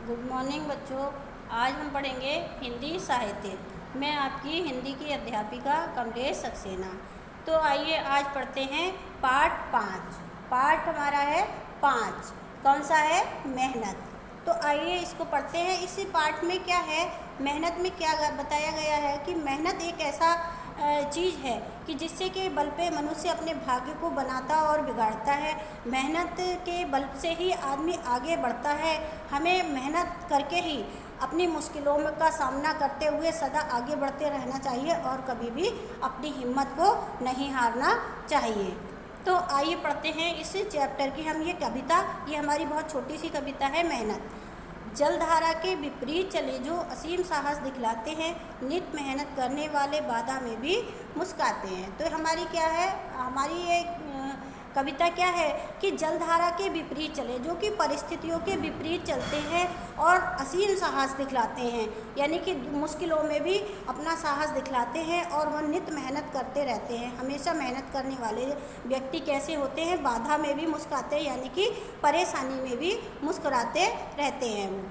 Good morning बच्चों। आज हम पढ़ेंगे हिंदी साहित्य। मैं आपकी हिंदी की अध्यापिका कमलेश सक्सेना। तो आइए आज पढ़ते हैं पाठ 5। पाठ हमारा है 5। कौन सा है? मेहनत। तो आइए इसको पढ़ते हैं। इसी पाठ में क्या है, मेहनत में क्या बताया गया है कि मेहनत एक ऐसा चीज़ है कि जिससे के बल पे मनुष्य अपने भाग्य को बनाता और बिगाड़ता है। मेहनत के बल से ही आदमी आगे बढ़ता है। हमें मेहनत करके ही अपनी मुश्किलों का सामना करते हुए सदा आगे बढ़ते रहना चाहिए और कभी भी अपनी हिम्मत को नहीं हारना चाहिए। तो आइए पढ़ते हैं इस चैप्टर की हम ये कविता। ये हमारी बहुत छोटी सी कविता है, मेहनत। जलधारा के विपरीत चले जो असीम साहस दिखलाते हैं, नित मेहनत करने वाले बाधा में भी मुस्काते हैं। तो हमारी क्या है, हमारी ये कविता क्या है कि जलधारा के विपरीत चले, जो कि परिस्थितियों के विपरीत चलते हैं और असीम साहस दिखलाते हैं, यानी कि मुश्किलों में भी अपना साहस दिखलाते हैं और वह नित मेहनत करते रहते हैं। हमेशा मेहनत करने वाले व्यक्ति कैसे होते हैं? बाधा में भी मुस्कुराते, यानी कि परेशानी में भी मुस्कुराते रहते हैं। वो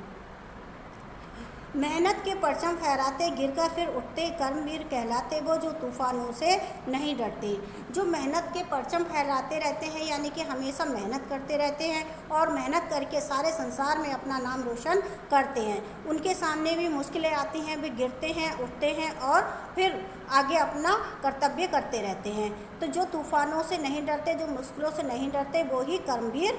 मेहनत के परचम फहराते, गिरकर फिर उठते, कर्मवीर कहलाते वो जो तूफानों से नहीं डरते। जो मेहनत के परचम फहराते रहते हैं, यानी कि हमेशा मेहनत करते रहते हैं और मेहनत करके सारे संसार में अपना नाम रोशन करते हैं। उनके सामने भी मुश्किलें आती हैं, वे गिरते हैं, उठते हैं और फिर आगे अपना कर्तव्य करते रहते हैं। तो जो तूफानों से नहीं डरते, जो मुश्किलों से नहीं डरते, वो ही कर्मवीर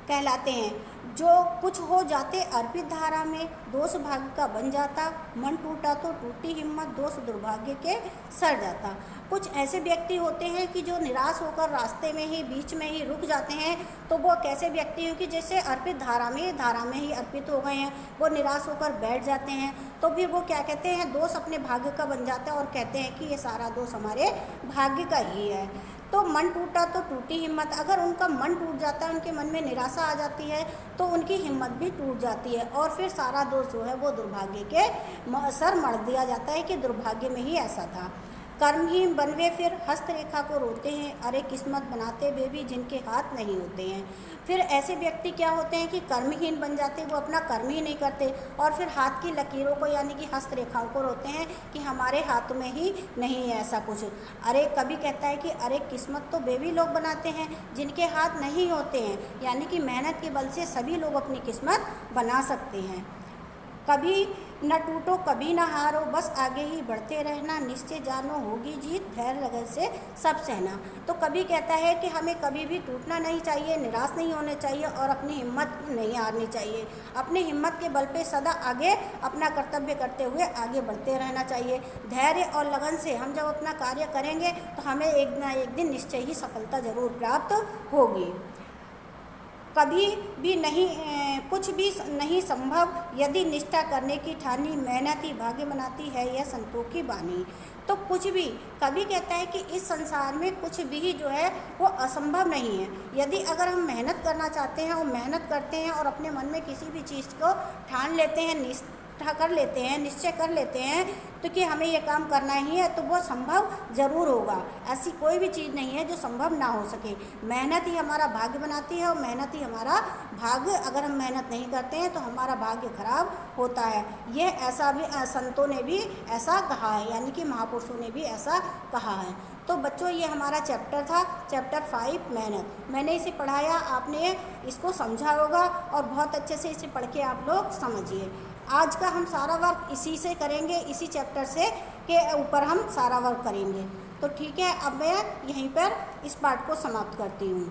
कहलाते हैं। जो कुछ हो जाते अर्पित धारा में, दोष भाग्य का बन जाता, मन टूटा तो टूटी हिम्मत, दोष दुर्भाग्य के सर जाता। कुछ ऐसे व्यक्ति होते हैं कि जो निराश होकर रास्ते में ही, बीच में ही रुक जाते हैं। तो वो कैसे व्यक्ति हैं कि जैसे अर्पित धारा में ही अर्पित हो गए हैं, वो निराश होकर बैठ जाते हैं। तो फिर वो क्या कहते हैं, दोष अपने भाग्य का बन जाता है और कहते हैं कि ये सारा दोष हमारे भाग्य का ही है। तो मन टूटा तो टूटी हिम्मत। अगर उनका मन टूट जाता है, उनके मन में निराशा आ जाती है, तो उनकी हिम्मत भी टूट जाती है और फिर सारा दोष जो है वो दुर्भाग्य के सर मढ़ दिया जाता है कि दुर्भाग्य में ही ऐसा था। कर्महीन बनवे फिर हस्तरेखा को रोते हैं, अरे किस्मत बनाते वे भी जिनके हाथ नहीं होते हैं। फिर ऐसे व्यक्ति क्या होते हैं कि कर्महीन बन जाते, वो अपना कर्म ही नहीं करते और फिर हाथ की लकीरों को, यानी कि हस्तरेखाओं को रोते हैं कि हमारे हाथ में ही नहीं है ऐसा कुछ। अरे कभी कहता है कि अरे किस्मत तो वे भी लोग बनाते हैं जिनके हाथ नहीं होते हैं, यानी कि मेहनत के बल से सभी लोग अपनी किस्मत बना सकते हैं। कभी न टूटो कभी न हारो, बस आगे ही बढ़ते रहना, निश्चय जानो होगी जीत, धैर्य लगन से सब सहना। तो कभी कहता है कि हमें कभी भी टूटना नहीं चाहिए, निराश नहीं होने चाहिए और अपनी हिम्मत नहीं हारनी चाहिए। अपनी हिम्मत के बल पे सदा आगे अपना कर्तव्य करते हुए आगे बढ़ते रहना चाहिए। धैर्य और लगन से हम जब अपना कार्य करेंगे तो हमें एक न एक दिन निश्चय ही सफलता जरूर प्राप्त होगी। कभी भी नहीं कुछ भी नहीं संभव यदि निष्ठा करने की ठानी, मेहनत ही भाग्य बनाती है यह संतों की बानी। तो कुछ भी, कभी कहता है कि इस संसार में कुछ भी जो है वो असंभव नहीं है। यदि अगर हम मेहनत करना चाहते हैं और मेहनत करते हैं और अपने मन में किसी भी चीज़ को ठान लेते हैं, निष्ठा कर लेते हैं, निश्चय कर लेते हैं तो कि हमें ये काम करना ही है, तो वो संभव ज़रूर होगा। ऐसी कोई भी चीज़ नहीं है जो संभव ना हो सके। मेहनत ही हमारा भाग्य बनाती है और मेहनत ही हमारा भाग्य, अगर हम मेहनत नहीं करते हैं तो हमारा भाग्य खराब होता है। ये ऐसा भी संतों ने भी ऐसा कहा है, यानी कि महापुरुषों ने भी ऐसा कहा है। तो बच्चों ये हमारा चैप्टर था, चैप्टर 5 मेहनत। मैंने इसे पढ़ाया, आपने इसको समझा होगा और बहुत अच्छे से इसे पढ़ के आप लोग समझिए। आज का हम सारा वर्क इसी से करेंगे, इसी चैप्टर से के ऊपर हम सारा वर्क करेंगे। तो ठीक है, अब मैं यहीं पर इस पार्ट को समाप्त करती हूँ।